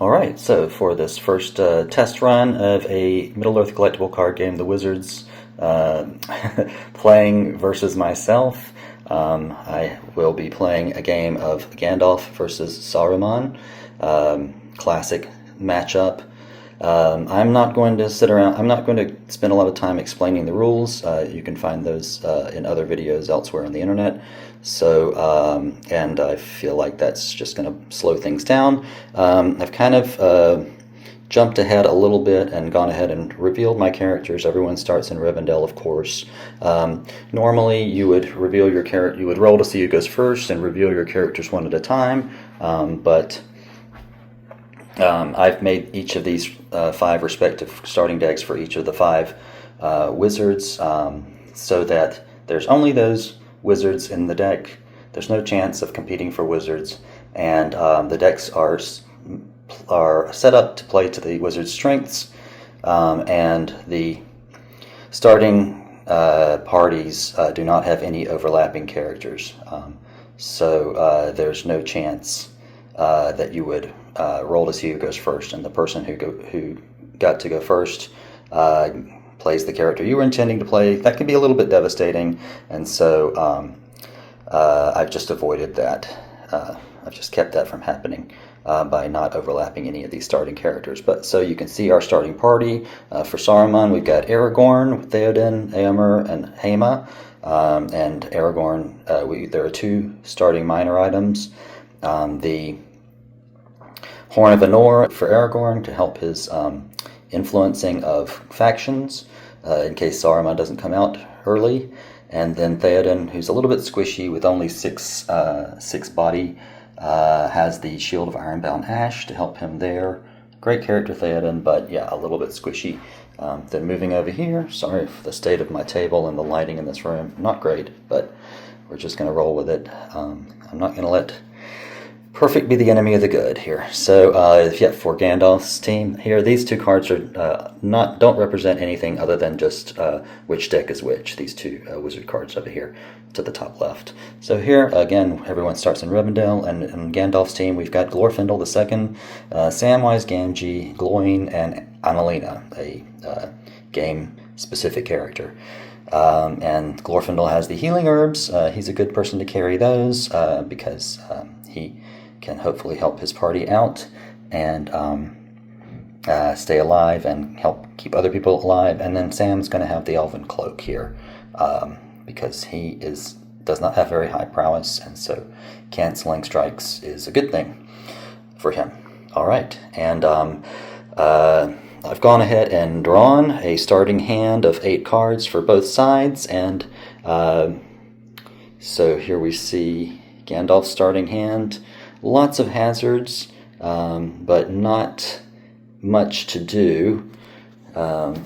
Alright, so for this first test run of a Middle-earth collectible card game, The Wizards, playing versus myself, I will be playing a game of Gandalf versus Saruman, classic matchup. I'm not going to I'm not going to spend a lot of time explaining the rules. You can find those in other videos elsewhere on the internet. So, and I feel like that's just going to slow things down. I've kind of jumped ahead a little bit and gone ahead and revealed my characters. Everyone starts in Rivendell, of course. Normally, you would reveal your character. You would roll to see who goes first and reveal your characters one at a time. But I've made each of these 5 respective starting decks for each of the 5 wizards, so that there's only those wizards in the deck. There's no chance of competing for wizards, and the decks are set up to play to the wizard's strengths, and the starting parties do not have any overlapping characters. So there's no chance that you would roll to see who goes first, and the person who got to go first plays the character you were intending to play. That can be a little bit devastating, and so I've just avoided that. I've just kept that from happening by not overlapping any of these starting characters. But so you can see our starting party. For Saruman, we've got Aragorn, Théoden, Éomer, and Haima. And Aragorn, there are 2 starting minor items. The Horn of Anor for Aragorn to help his influencing of factions in case Saruman doesn't come out early, and then Théoden, who's a little bit squishy with only 6 body, has the Shield of Ironbound Ash to help him there. Great character, Théoden, but yeah, a little bit squishy. Then moving over here, sorry for the state of my table and the lighting in this room, not great, but we're just going to roll with it. I'm not going to let perfect be the enemy of the good here. So, yeah, for Gandalf's team here, these 2 cards are don't represent anything other than just which deck is which. These 2 wizard cards over here to the top left. So here again, everyone starts in Rivendell, and in Gandalf's team, we've got Glorfindel II, Samwise Gamgee, Gloin, and Annalena, a game-specific character. And Glorfindel has the healing herbs. He's a good person to carry those because he can hopefully help his party out and stay alive and help keep other people alive. And then Sam's going to have the Elven Cloak here because he does not have very high prowess, and so canceling strikes is a good thing for him. All right, and I've gone ahead and drawn a starting hand of 8 cards for both sides, and so here we see Gandalf's starting hand. Lots of hazards, but not much to do. And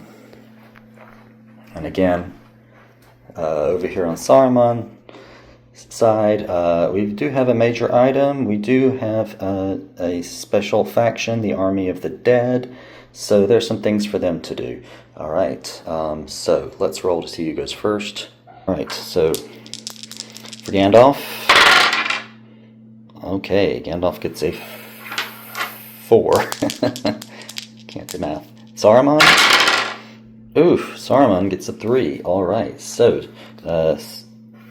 again, over here on Saruman's side, we do have a major item. We do have a special faction, the Army of the Dead. So there's some things for them to do. All right, so let's roll to see who goes first. All right, so for Gandalf, okay, Gandalf gets a 4. Can't do math. Saruman? Oof, Saruman gets a 3. All right, so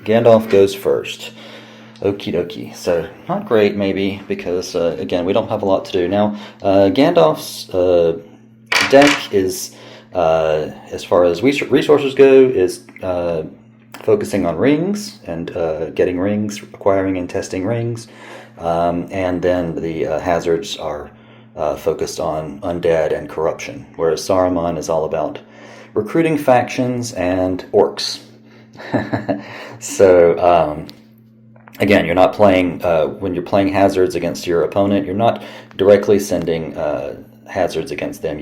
Gandalf goes first. Okie dokie. So not great, maybe, because again, we don't have a lot to do now. Gandalf's deck is, as far as resources go, is focusing on rings and getting rings, acquiring and testing rings. And then the hazards are focused on undead and corruption, whereas Saruman is all about recruiting factions and orcs. So, again, you're not playing, when you're playing hazards against your opponent, you're not directly sending hazards against them.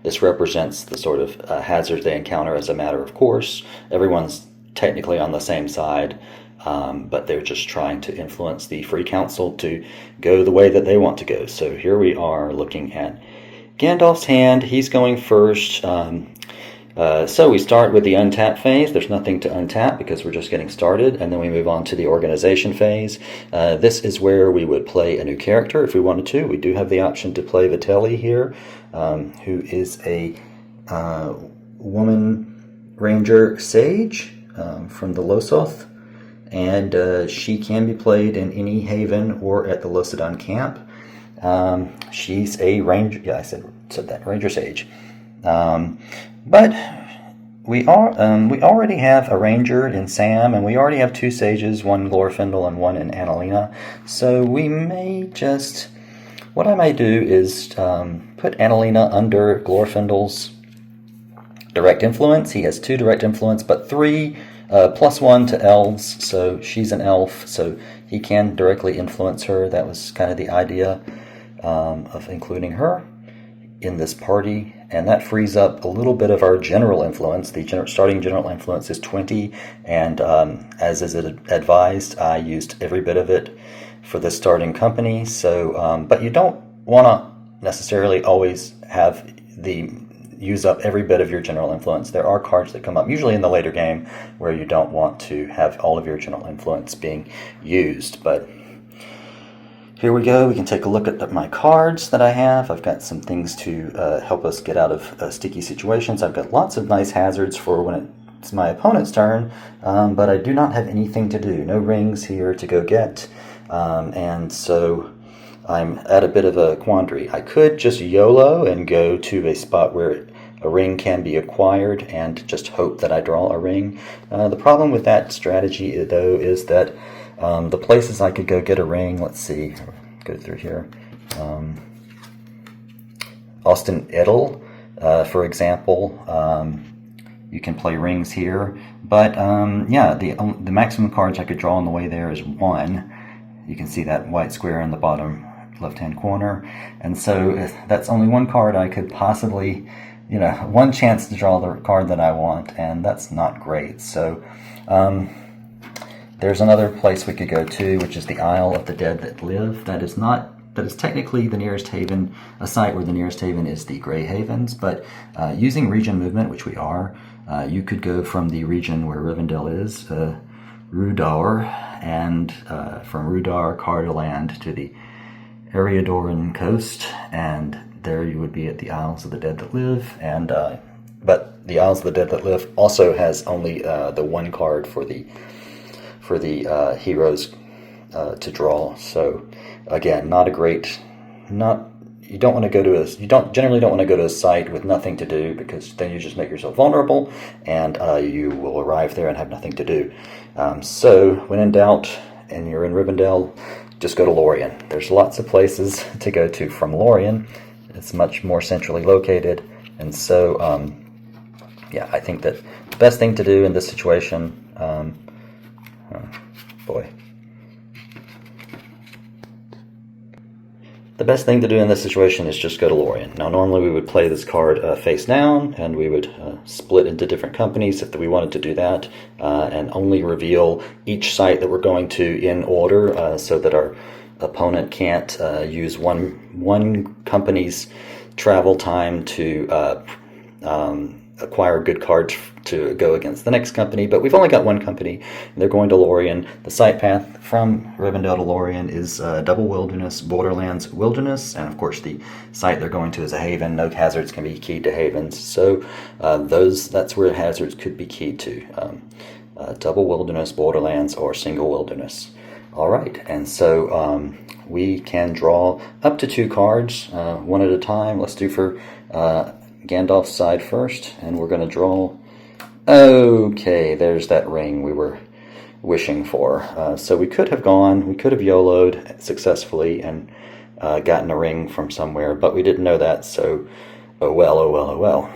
This represents the sort of hazards they encounter as a matter of course. Everyone's technically on the same side, but they're just trying to influence the Free Council to go the way that they want to go. So here we are looking at Gandalf's hand. He's going first. So we start with the untap phase. There's nothing to untap because we're just getting started, and then we move on to the organization phase. This is where we would play a new character if we wanted to. We do have the option to play Vitelli here, who is a woman ranger sage from the Losoth, and she can be played in any haven or at the Lothlórien camp. She's a ranger. Yeah, I said that, ranger sage. But we already have a ranger in Sam, and we already have 2 sages, one Glorfindel and one in Annalena. So we may just, what I may do is put Annalena under Glorfindel's direct influence. He has 2 direct influence, but 3 plus 1 to elves. So she's an elf, so he can directly influence her. That was kind of the idea of including her in this party, and that frees up a little bit of our general influence. The starting general influence is 20, and as is advised, I used every bit of it for the starting company. So, but you don't want to necessarily always use up every bit of your general influence. There are cards that come up, usually in the later game, where you don't want to have all of your general influence being used, but here we go. We can take a look at my cards that I have. I've got some things to help us get out of sticky situations. I've got lots of nice hazards for when it's my opponent's turn, but I do not have anything to do. No rings here to go get, and so I'm at a bit of a quandary. I could just YOLO and go to a spot where a ring can be acquired and just hope that I draw a ring. The problem with that strategy, though, is that the places I could go get a ring, let's see, go through here. Austin Edel, for example, you can play rings here, but yeah, the maximum cards I could draw on the way there is 1. You can see that white square in the bottom left-hand corner, and so that's only 1 card I could possibly, 1 chance to draw the card that I want, and that's not great. So there's another place we could go to, which is the Isle of the Dead that Live. That is technically the nearest haven, a site where the nearest haven is the Grey Havens, but using region movement, which we are, you could go from the region where Rivendell is, Rudar, and from Rudar, Cardoland, to the Eriadoran coast, and there you would be at the Isles of the Dead that Live, and but the Isles of the Dead that Live also has only the 1 card for the heroes to draw. So again, not a great, you don't want to go to generally don't want to go to a site with nothing to do, because then you just make yourself vulnerable, and you will arrive there and have nothing to do. So when in doubt and you're in Rivendell, just go to Lorien. There's lots of places to go to from Lorien. It's much more centrally located, and so yeah, I think that the best thing to do in this situation, the best thing to do in this situation is just go to Lorien. Now, normally we would play this card face down, and we would split into different companies if we wanted to do that, and only reveal each site that we're going to in order, so that our opponent can't use one company's travel time to acquire good cards to go against the next company. But we've only got 1 company, and they're going to Lorien. The site path from Rivendell to Lorien is Double Wilderness, Borderlands Wilderness, and of course the site they're going to is a haven. No hazards can be keyed to havens, so that's where hazards could be keyed to. Double Wilderness, Borderlands, or Single Wilderness. All right, and so we can draw up to 2 cards, 1 at a time. Let's do for Gandalf's side first, and we're going to draw. Okay, there's that ring we were wishing for. So we could have YOLO'd successfully and gotten a ring from somewhere, but we didn't know that, so oh well.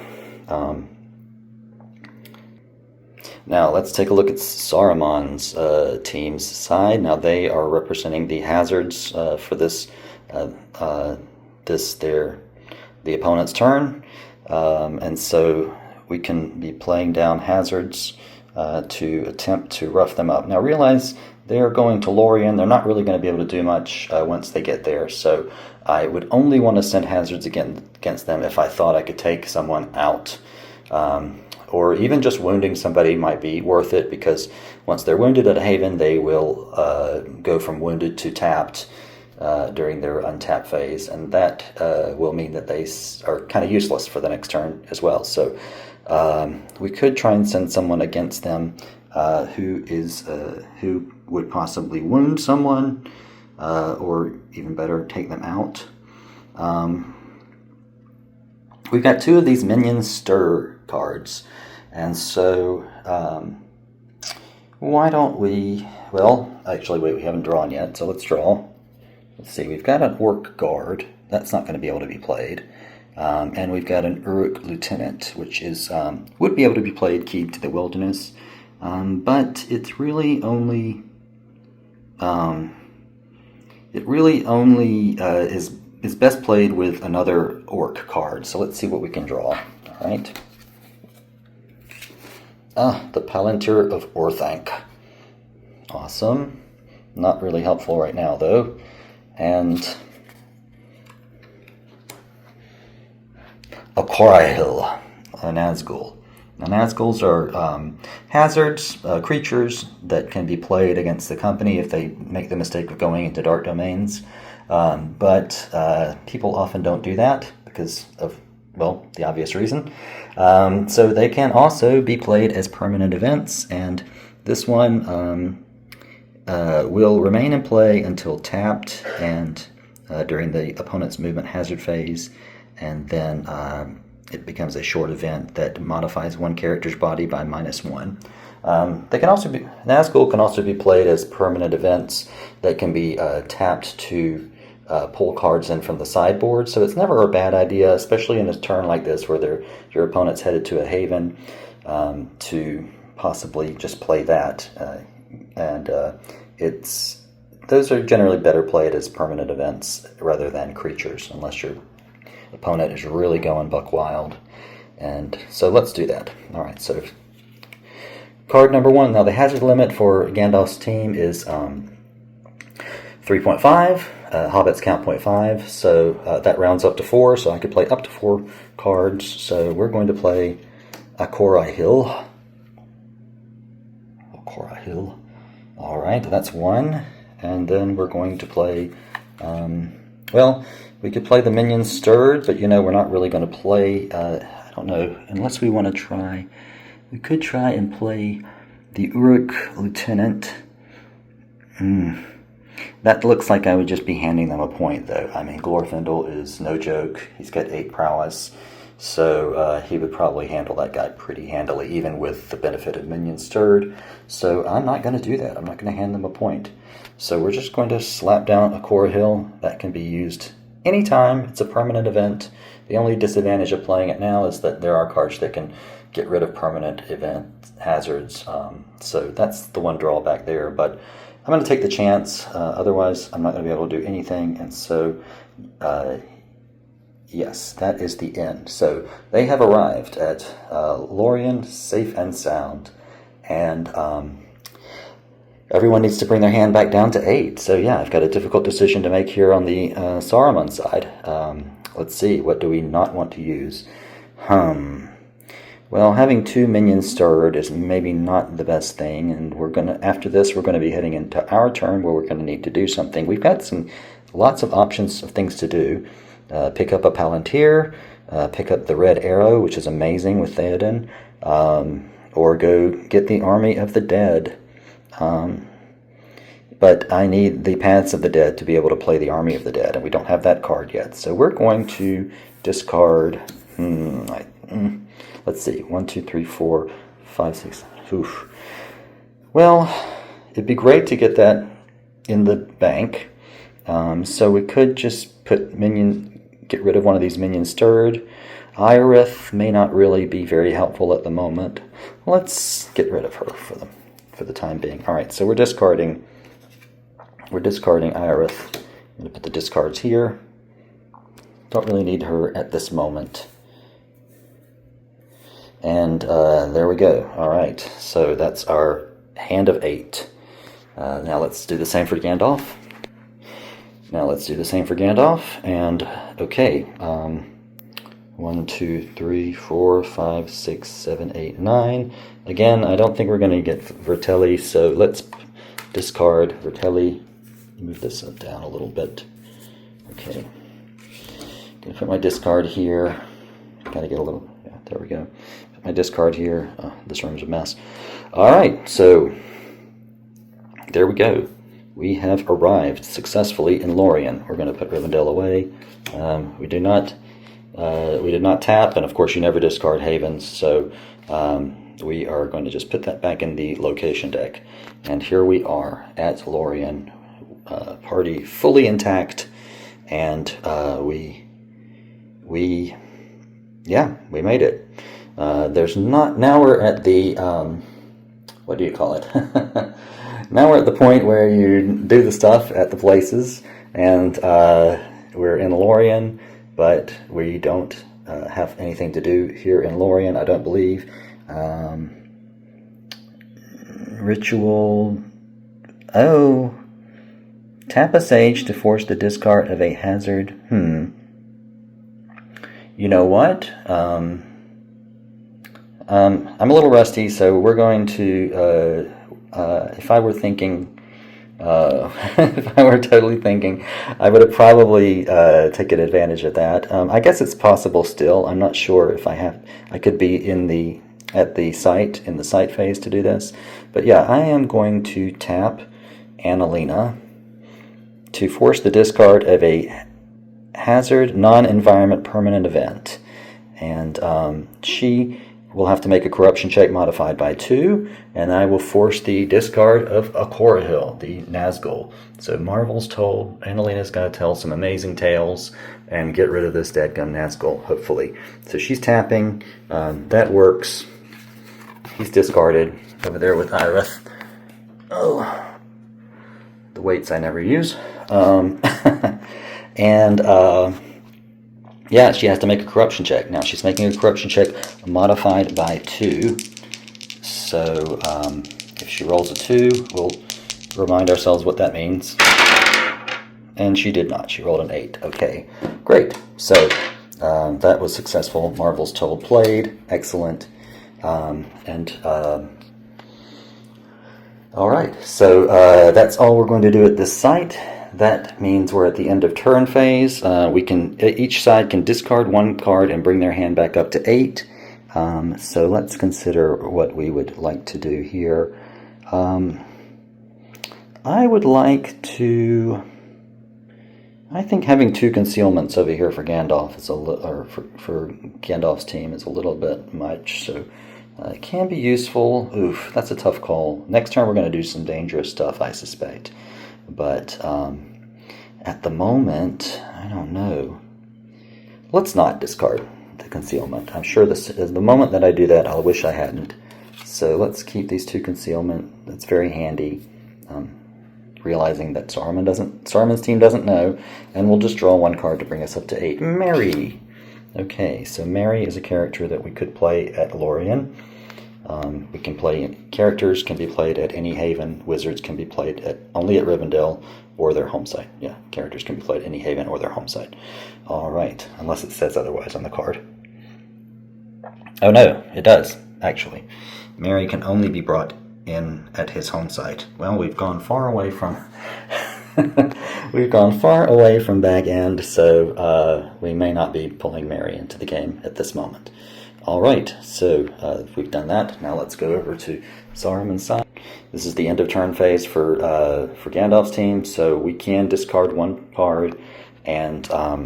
Now let's take a look at Saruman's team's side. Now they are representing the hazards for this the opponent's turn, and so we can be playing down hazards to attempt to rough them up. Now realize they are going to Lorien. They're not really going to be able to do much once they get there, so I would only want to send hazards against them if I thought I could take someone out or even just wounding somebody might be worth it, because once they're wounded at a haven, they will go from wounded to tapped during their untap phase, and that will mean that they are kind of useless for the next turn as well. So we could try and send someone against them who would possibly wound someone, or even better, take them out. We've got 2 of these minion stir cards, and so why don't we, well, actually wait, we haven't drawn yet, so let's draw. Let's see, we've got an Orc Guard, that's not going to be able to be played, and we've got an Uruk Lieutenant, which is would be able to be played keyed to the Wilderness, but it's really only is best played with another Orc card. So let's see what we can draw. All right. The Palantir of Orthanc. Awesome. Not really helpful right now, though. And a Korahil, a Nazgul. Now, Nazguls are hazards, creatures that can be played against the company if they make the mistake of going into dark domains. But people often don't do that because of, well, the obvious reason. So they can also be played as permanent events, and this one will remain in play until tapped and during the opponent's movement hazard phase, and then it becomes a short event that modifies one character's body by -1. They can also be, Nazgul can also be played as permanent events that can be tapped to pull cards in from the sideboard. So it's never a bad idea, especially in a turn like this where your opponent's headed to a haven, to possibly just play that. Those are generally better played as permanent events rather than creatures, unless your opponent is really going buck wild. And so let's do that. All right, so card number 1. Now the hazard limit for Gandalf's team is 3.5. Hobbits count 0.5, so that rounds up to 4, so I could play up to 4 cards. So we're going to play a Korahil. All right, that's 1. And then we're going to play, well, we could play the Minion Stirred, but we're not really going to play, I don't know, unless we want to try. We could try and play the Uruk Lieutenant. That looks like I would just be handing them a point, though. I mean, Glorfindel is no joke. He's got 8 prowess, so he would probably handle that guy pretty handily, even with the benefit of Minion Stirred. So I'm not going to do that. I'm not going to hand them a point. So we're just going to slap down a Korahil. That can be used anytime. It's a permanent event. The only disadvantage of playing it now is that there are cards that can get rid of permanent event hazards. So that's the one drawback there. But I'm going to take the chance. Otherwise, I'm not going to be able to do anything. And so, yes, that is the end. So they have arrived at Lothlórien safe and sound. And everyone needs to bring their hand back down to 8. So yeah, I've got a difficult decision to make here on the Saruman side. Let's see, what do we not want to use? Well, having 2 minions stirred is maybe not the best thing, and after this we're gonna be heading into our turn where we're gonna need to do something. We've got lots of options of things to do. Pick up a Palantir, pick up the Red Arrow, which is amazing with Théoden, or go get the Army of the Dead. But I need the Paths of the Dead to be able to play the Army of the Dead, and we don't have that card yet. So we're going to discard, let's see, 1, 2, 3, 4, 5, 6, 7. Oof. Well, it'd be great to get that in the bank. So we could just get rid of one of these minions stirred. Ioreth may not really be very helpful at the moment. Let's get rid of her for the time being. All right, so we're discarding Ioreth. I'm going to put the discards here. Don't really need her at this moment. And there we go. All right, so that's our hand of 8. Now let's do the same for Gandalf. And okay, 1, 2, 3, 4, 5, 6, 7, 8, 9. Again, I don't think we're going to get Vertelli, so let's discard Vertelli. Move this down a little bit. Okay. Gonna put my discard here. Gotta get a little, yeah, there we go. Put my discard here. Oh, this room's a mess. Alright, so there we go. We have arrived successfully in Lórien. We're going to put Rivendell away. We did not tap, and of course you never discard havens, so we are going to just put that back in the location deck. And here we are at Lórien, party fully intact, and we made it. There's not, now we're at the, what do you call it? Now we're at the point where you do the stuff at the places, and we're in Lórien, but we don't have anything to do here in Lórien, I don't believe. Ritual. Oh. Tap a sage to force the discard of a hazard. You know what? I'm a little rusty, so we're going to... if I were thinking, if I were totally thinking, I would have probably taken advantage of that. I guess it's possible still. I'm not sure if I could be in the site phase to do this. But yeah, I am going to tap Annalena to force the discard of a hazard non-environment permanent event. And she will have to make a corruption check modified by 2, and I will force the discard of Akorahil, the Nazgul. So Marvel's told, Annalena's got to tell some amazing tales and get rid of this dadgum Nazgul, hopefully. So she's tapping, that works. He's discarded over there with Irith. Oh, the weights I never use. Yeah, she has to make a corruption check. Now, she's making a corruption check modified by 2. So, if she rolls a 2, we'll remind ourselves what that means. And she did not. She rolled an 8. Okay, great. So, that was successful. Marvel's Told played. Excellent. All right. So, that's all we're going to do at this site. That means we're at the end of turn phase. Each side can discard 1 card and bring their hand back up to 8. So let's consider what we would like to do here. I would like to. I think having 2 concealments over here for Gandalf is for Gandalf's team is a little bit much. So it can be useful. Oof, that's a tough call. Next turn we're going to do some dangerous stuff, I suspect. But at the moment, I don't know. Let's not discard the concealment. I'm sure the moment that I do that, I'll wish I hadn't. So let's keep these 2 concealment. That's very handy. Realizing that Saruman's team doesn't know, and we'll just draw 1 card to bring us up to 8. Mary. Okay, so Mary is a character that we could play at Lórien. We can play, characters can be played at any haven, wizards can be played only at Rivendell or their home site. Yeah, characters can be played at any haven or their home site. Alright, unless it says otherwise on the card. Oh no, it does, actually. Mary can only be brought in at his home site. Well, we've gone far away from Bag End, so we may not be pulling Mary into the game at this moment. Alright, so we've done that. Now let's go over to Saruman's side. This is the end of turn phase for Gandalf's team, so we can discard 1 card and draw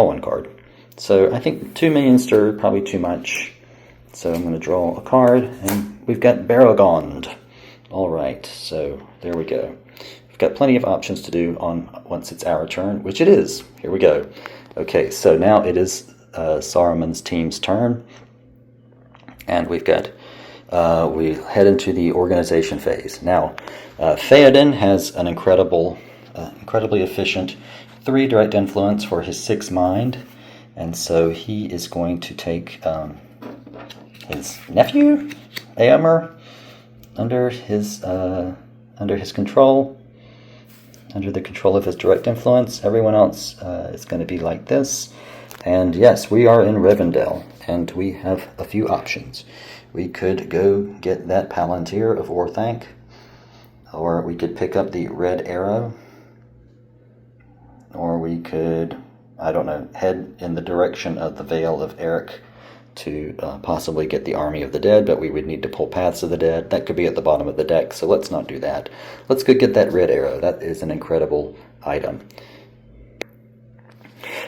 1 card. So I think 2 minion stir, probably too much. So I'm going to draw a card, and we've got Baragond. Alright, so there we go. We've got plenty of options to do once it's our turn, which it is. Here we go. Okay, so now it is Saruman's team's turn, and we've got we head into the organization phase. Now, Théoden has an incredibly efficient 3 direct influence for his 6 mind, and so he is going to take his nephew Éomer under his control. under the control of his direct influence. Everyone else is going to be like this. And yes, we are in Rivendell, and we have a few options. We could go get that Palantir of Orthanc, or we could pick up the Red Arrow, or we could, I don't know, head in the direction of the Vale of Eric to possibly get the Army of the Dead, but we would need to pull Paths of the Dead. That could be at the bottom of the deck, so let's not do that. Let's go get that Red Arrow. That is an incredible item.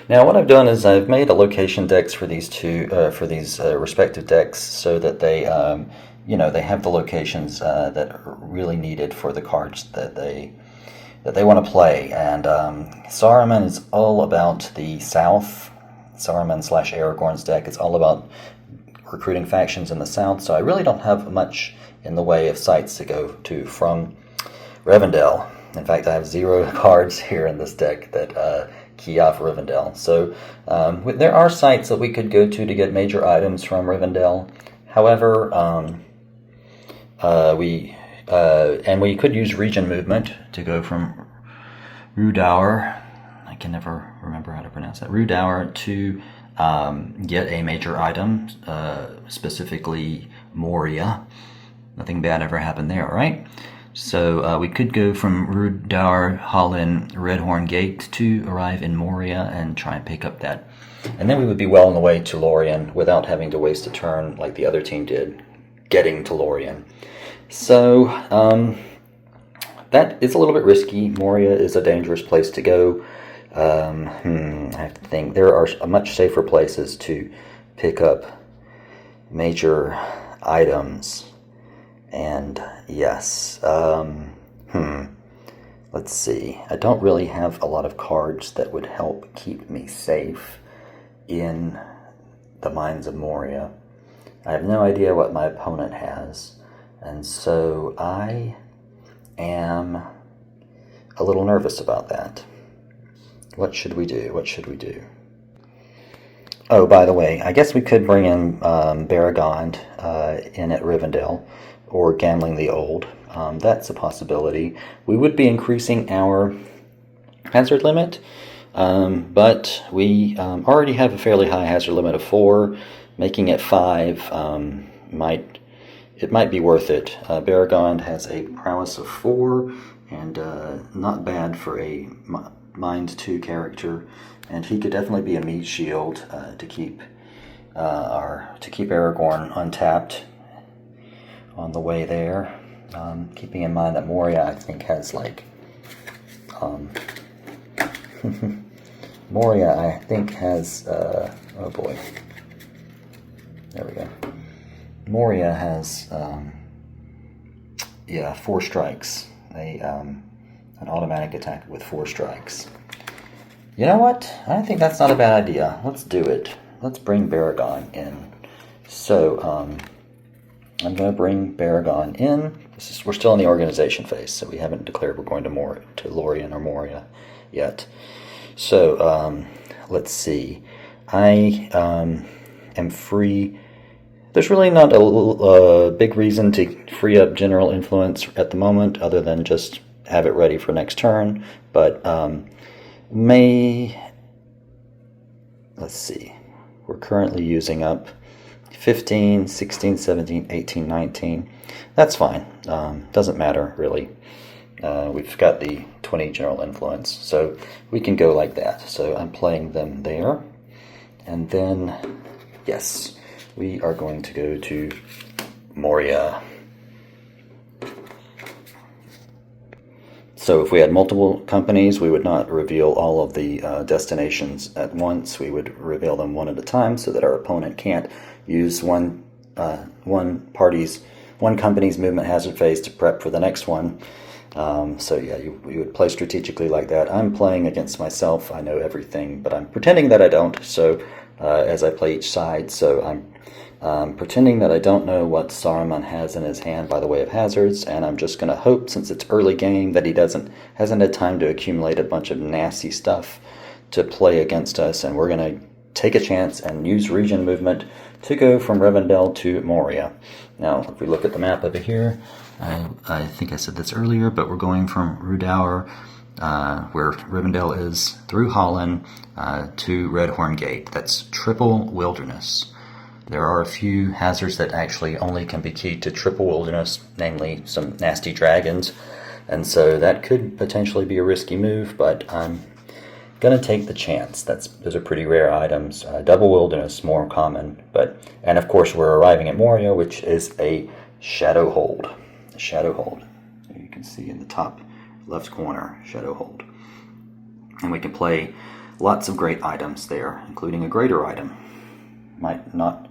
Now what I've done is I've made a location decks for these two, respective decks, so that they, they have the locations that are really needed for the cards that they want to play. And Saruman is all about the south. Saruman / Aragorn's deck. It's all about recruiting factions in the south, so I really don't have much in the way of sites to go to from Rivendell. In fact, I have 0 cards here in this deck that key off Rivendell. So there are sites that we could go to get major items from Rivendell. However, we could use region movement to go from Rhudaur, I can never remember how to pronounce that, Rhudaur, to get a major item, specifically Moria. Nothing bad ever happened there, right? So we could go from Rhudaur, Hollin, Redhorn Gate to arrive in Moria and try and pick up that. And then we would be well on the way to Lothlórien without having to waste a turn like the other team did, getting to Lothlórien. So that is a little bit risky. Moria is a dangerous place to go. I have to think. There are much safer places to pick up major items. And yes, let's see. I don't really have a lot of cards that would help keep me safe in the Mines of Moria. I have no idea what my opponent has, and so I am a little nervous about that. What should we do? What should we do? Oh, by the way, I guess we could bring in Baragond in at Rivendell, or Gamling the Old. That's a possibility. We would be increasing our hazard limit, but we already have a fairly high hazard limit of 4. Making it 5 might be worth it. Baragond has a prowess of 4, and not bad for a Mind 2 character, and he could definitely be a meat shield to keep Aragorn untapped on the way there. Keeping in mind that Moria, I think, has Moria, I think, has oh boy, there we go. Moria has 4 strikes. An automatic attack with 4 strikes. You know what? I think that's not a bad idea. Let's do it. Let's bring Baragond in. So, I'm going to bring Baragond in. We're still in the organization phase, so we haven't declared we're going to Lothlórien or Moria yet. So, let's see. I am free. There's really not a big reason to free up general influence at the moment, other than just have it ready for next turn. But let's see. We're currently using up 15, 16, 17, 18, 19. That's fine. Doesn't matter, really. We've got the 20 general influence, so we can go like that. So I'm playing them there. And then, yes, we are going to go to Moria. So if we had multiple companies, we would not reveal all of the destinations at once. We would reveal them one at a time so that our opponent can't use one company's movement hazard phase to prep for the next one. So yeah, we would play strategically like that. I'm playing against myself. I know everything, but I'm pretending that I don't. So as I play each side, so I'm pretending that I don't know what Saruman has in his hand by the way of hazards, and I'm just going to hope, since it's early game, that he hasn't had time to accumulate a bunch of nasty stuff to play against us, and we're going to take a chance and use region movement to go from Rivendell to Moria. Now, if we look at the map over here, I think I said this earlier, but we're going from Rhudaur where Rivendell is, through Holland to Redhorn Gate. That's triple wilderness. There are a few hazards that actually only can be keyed to triple wilderness, namely some nasty dragons, and so that could potentially be a risky move, but I'm gonna take the chance. Those are pretty rare items. Double wilderness, more common, and of course we're arriving at Moria, which is a shadow hold. A shadow hold. You can see in the top left corner, shadow hold, and we can play lots of great items there, including a greater item. Might not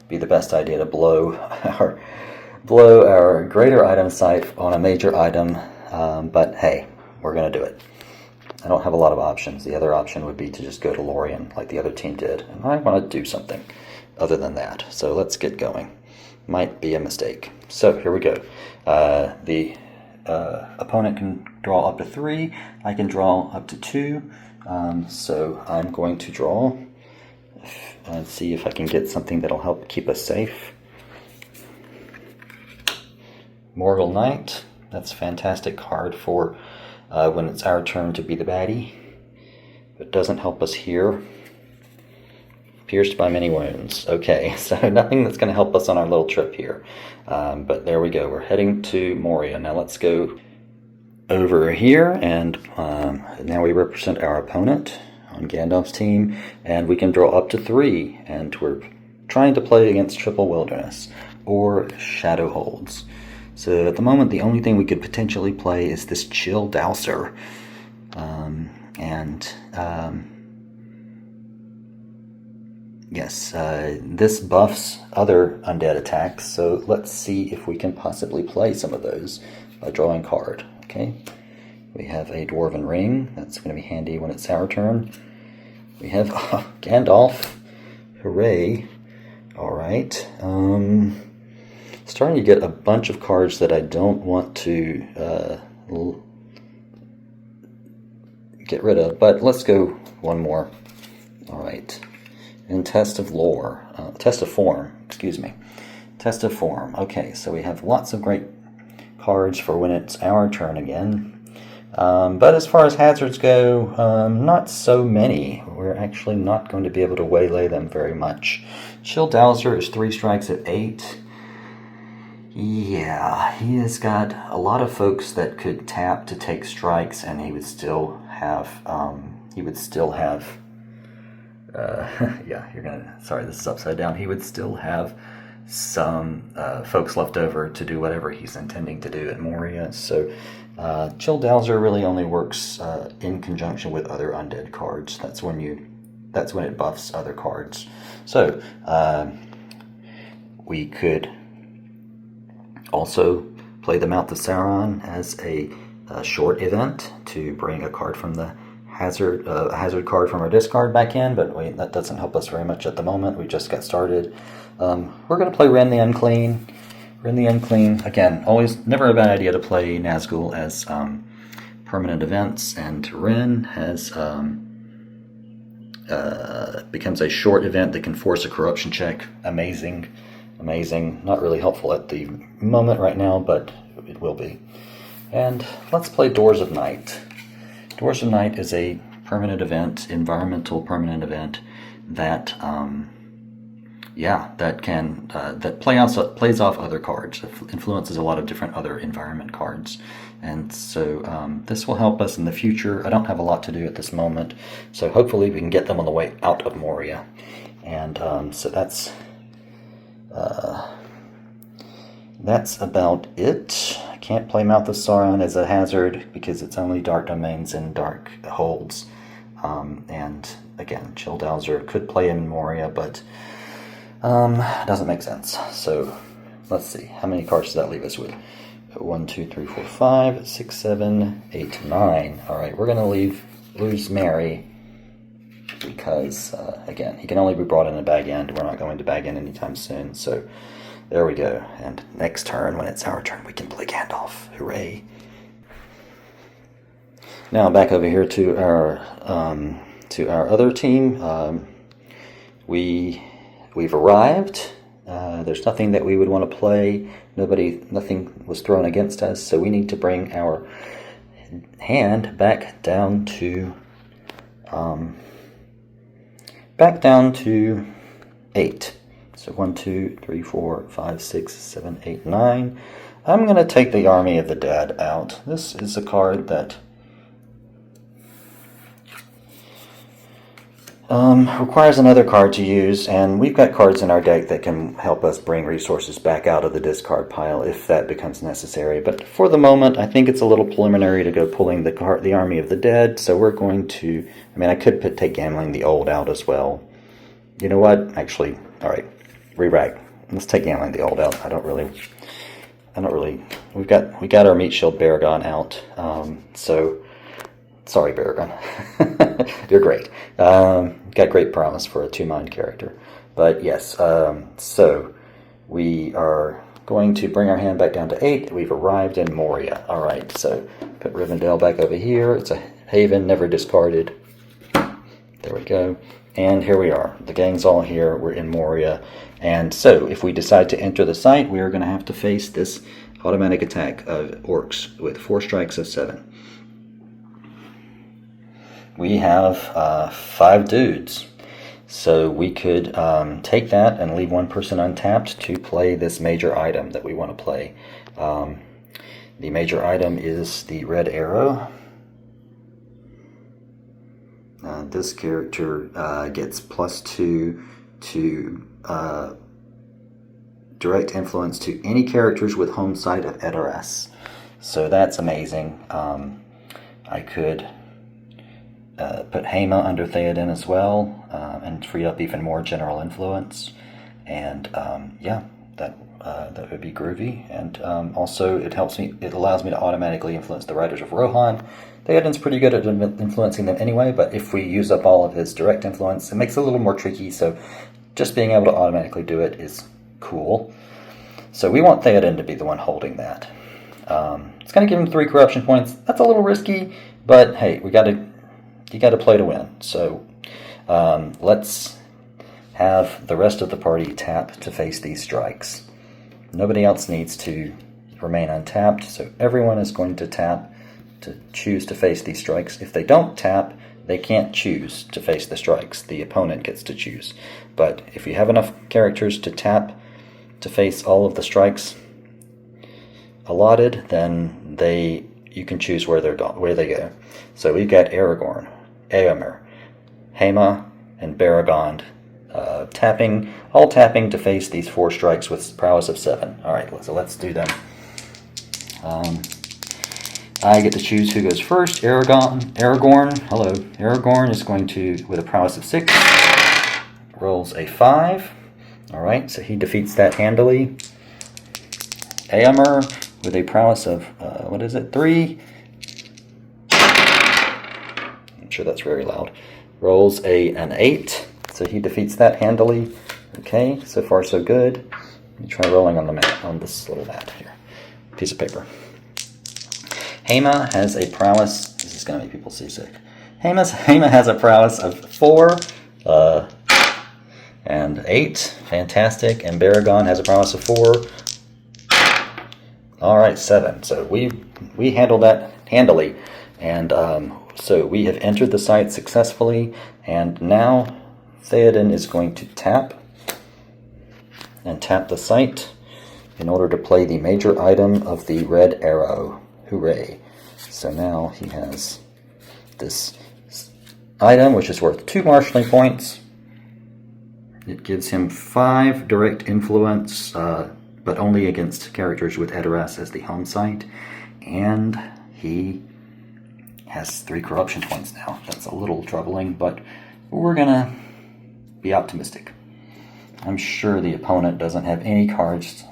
be the best idea to blow our greater item site on a major item, but hey, we're gonna do it. I don't have a lot of options. The other option would be to just go to Lothlórien like the other team did, and I want to do something other than that. So let's get going. Might be a mistake. So here we go. The opponent can draw up to 3. I can draw up to 2. So I'm going to draw and see if I can get something that'll help keep us safe. Morgul Knight. That's a fantastic card for when it's our turn to be the baddie. But doesn't help us here. Pierced by many wounds. Okay, so nothing that's going to help us on our little trip here. But there we go. We're heading to Moria. Now let's go over here, and now we represent our opponent on Gandalf's team, and we can draw up to 3, and we're trying to play against triple wilderness or shadow holds. So at the moment, the only thing we could potentially play is this Chill Dowser, yes, this buffs other undead attacks, so let's see if we can possibly play some of those by drawing a card. Okay, we have a Dwarven Ring. That's going to be handy when it's our turn. We have Gandalf. Hooray. Alright. Starting to get a bunch of cards that I don't want to get rid of, but let's go one more. Alright. And Test of Form. Test of Form. Okay, so we have lots of great cards for when it's our turn again. But as far as hazards go, not so many. We're actually not going to be able to waylay them very much. Chill Dowser is 3 strikes at 8. Yeah, he has got a lot of folks that could tap to take strikes, and he would still have, yeah, sorry, this is upside down. He would still have some folks left over to do whatever he's intending to do at Moria. So Chill Dowser really only works in conjunction with other undead cards. That's when it buffs other cards. So we could also play the Mouth of Sauron as a short event to bring a card from the hazard card from our discard back in, but that doesn't help us very much at the moment. We just got started. We're going to play Rend the Unclean. Rend the Unclean, again, never a bad idea to play Nazgul as permanent events, and Rend has becomes a short event that can force a corruption check. Amazing. Not really helpful at the moment right now, but it will be. And let's play Doors of Night. Doors of Night is a permanent event, environmental permanent event that plays off other cards. It influences a lot of different other environment cards, and so this will help us in the future. I don't have a lot to do at this moment, so hopefully we can get them on the way out of Moria. And so that's about it. I can't play Mouth of Sauron as a hazard because it's only dark domains and dark holds. And again, Chill Dowser could play him in Moria, but doesn't make sense. So let's see. How many cards does that leave us with? 1, 2, 3, 4, 5, 6, 7, 8, 9. Alright, we're going to lose Mary because, again, he can only be brought in a bag end. We're not going to bag in anytime soon. So there we go. And next turn, when it's our turn, we can play Gandalf. Hooray. Now back over here to our other team. We've arrived. There's nothing that we would want to play. Nothing was thrown against us, so we need to bring our hand back down to 8. So 1, 2, 3, 4, 5, 6, 7, 8, 9. I'm going to take the Army of the Dead out. This is a card that requires another card to use, and we've got cards in our deck that can help us bring resources back out of the discard pile if that becomes necessary. But for the moment, I think it's a little preliminary to go pulling the Army of the Dead, so we're going to... I could take Gambling the Old out as well. You know what? Actually, alright, re-rag. Let's take Gambling the Old out. I don't really... We got our Meat Shield Baragon out, so... Sorry, Baragon. You're great. Got great promise for a 2-mind character. But yes, so we are going to bring our hand back down to 8. We've arrived in Moria. Alright, so put Rivendell back over here. It's a haven, never discarded. There we go. And here we are. The gang's all here. We're in Moria. And so, if we decide to enter the site, we are going to have to face this automatic attack of orcs with 4 strikes of 7. We have 5 dudes, so we could take that and leave 1 person untapped to play this major item that we want to play. The major item is the red arrow. This character gets +2 to direct influence to any characters with home site of Edoras. So that's amazing. I could... put Hema under Théoden as well, and free up even more general influence, and yeah, that would be groovy. And also, it allows me to automatically influence the Riders of Rohan. Théoden's pretty good at influencing them anyway, but if we use up all of his direct influence, it makes it a little more tricky. So just being able to automatically do it is cool. So we want Théoden to be the one holding that. It's going to give him 3 corruption points. That's a little risky, but hey, you got to play to win. So let's have the rest of the party tap to face these strikes. Nobody else needs to remain untapped, so everyone is going to tap to choose to face these strikes. If they don't tap, they can't choose to face the strikes. The opponent gets to choose. But if you have enough characters to tap to face all of the strikes allotted, then you can choose where they go. So we've got Aragorn, Éomer, Hema, and Baragon all tapping to face these 4 strikes with prowess of 7. Alright, so let's do them. I get to choose who goes first. Aragorn, hello. Aragorn is going to, with a prowess of 6, rolls a 5. Alright, so he defeats that handily. Éomer, with a prowess of, 3? I'm sure that's very loud. Rolls an 8, so he defeats that handily. Okay, so far so good. Let me try rolling on the mat, on this little mat here. Piece of paper. Hema has a prowess. This is going to make people seasick. Hema has a prowess of 4 and 8. Fantastic. And Baragon has a prowess of 4. All right, 7. So we handled that handily, and so we have entered the site successfully. And now Théoden is going to tap the site in order to play the major item of the red arrow. Hooray! So now he has this item, which is worth 2 marshalling points. It gives him 5 direct influence, but only against characters with Edoras as the home site. And he has 3 corruption points now. That's a little troubling, but we're gonna be optimistic. I'm sure the opponent doesn't have any cards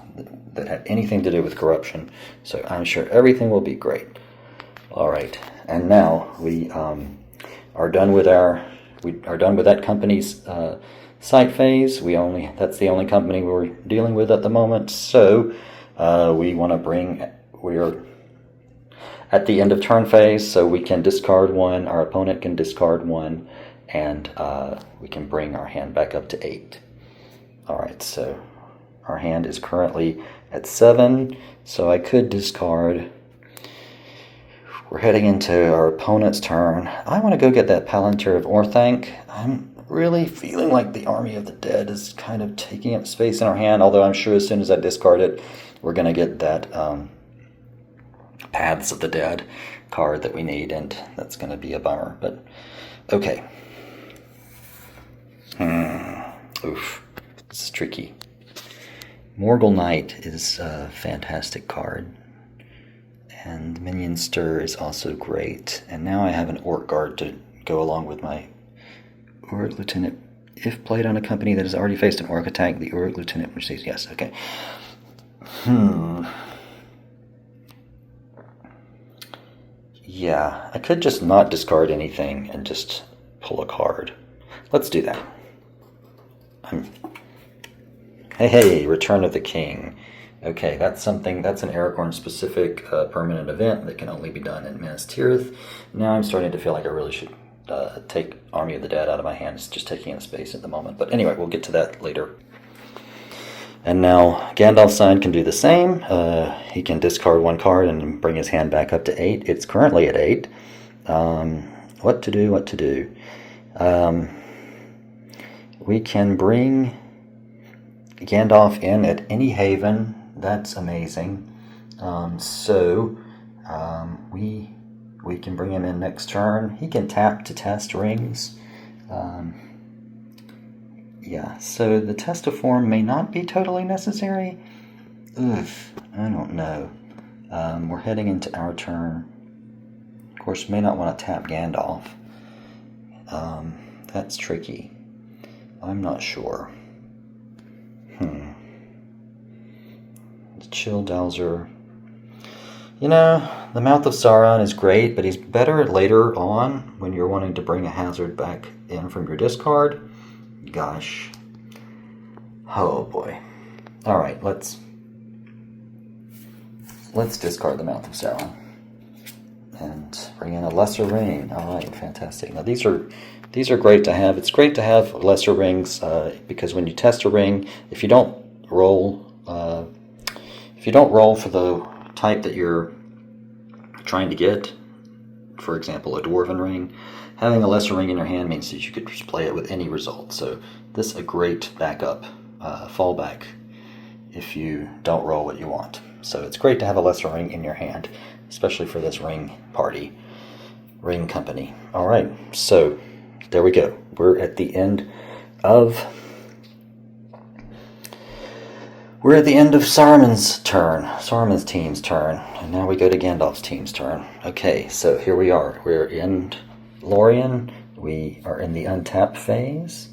that have anything to do with corruption, so I'm sure everything will be great. Alright, and now we are done with that company's site phase. That's the only company we're dealing with at the moment, so we're at the end of turn phase, so we can discard 1, our opponent can discard 1, and we can bring our hand back up to 8. Alright, so our hand is currently at 7, so I could discard We're heading into our opponent's turn. I want to go get that Palantir of Orthanc. I'm really feeling like the Army of the Dead is kind of taking up space in our hand, although I'm sure as soon as I discard it, we're going to get that Paths of the Dead card that we need, and that's going to be a bummer, but okay. Oof, this is tricky. Morgul Knight is a fantastic card, and Minion Stir is also great, and now I have an Orc Guard to go along with my Orc Lieutenant. If played on a company that has already faced an Orc attack, the Orc Lieutenant receives... Yes, okay. Yeah, I could just not discard anything and just pull a card. Let's do that. Hey, Return of the King. Okay, that's an Aragorn-specific permanent event that can only be done in Minas Tirith. Now I'm starting to feel like I really should take Army of the Dead out of my hands, just taking up space at the moment. But anyway, we'll get to that later. And now Gandalf's Sign can do the same. He can discard one card and bring his hand back up to 8. It's currently at 8. What to do? We can bring Gandalf in at any haven. That's amazing. We can bring him in next turn. He can tap to test rings. Yeah, so the test of form may not be totally necessary. I don't know. We're heading into our turn. Of course, may not want to tap Gandalf. That's tricky. I'm not sure. Chill Dowser. You know, the Mouth of Sauron is great, but he's better later on when you're wanting to bring a hazard back in from your discard. Gosh. Oh boy. Alright, let's discard the Mouth of Sauron and bring in a lesser ring. Alright, fantastic. Now these are great to have. It's great to have lesser rings because when you test a ring, if you don't roll for the type that you're trying to get, for example, a Dwarven ring, having a lesser ring in your hand means that you could just play it with any result. So this is a great backup, fallback, if you don't roll what you want. So it's great to have a lesser ring in your hand, especially for this ring company. All right, so there we go. We're at the end of Saruman's team's turn, and now we go to Gandalf's team's turn. Okay, so here we are. We're in Lothlórien. We are in the untap phase.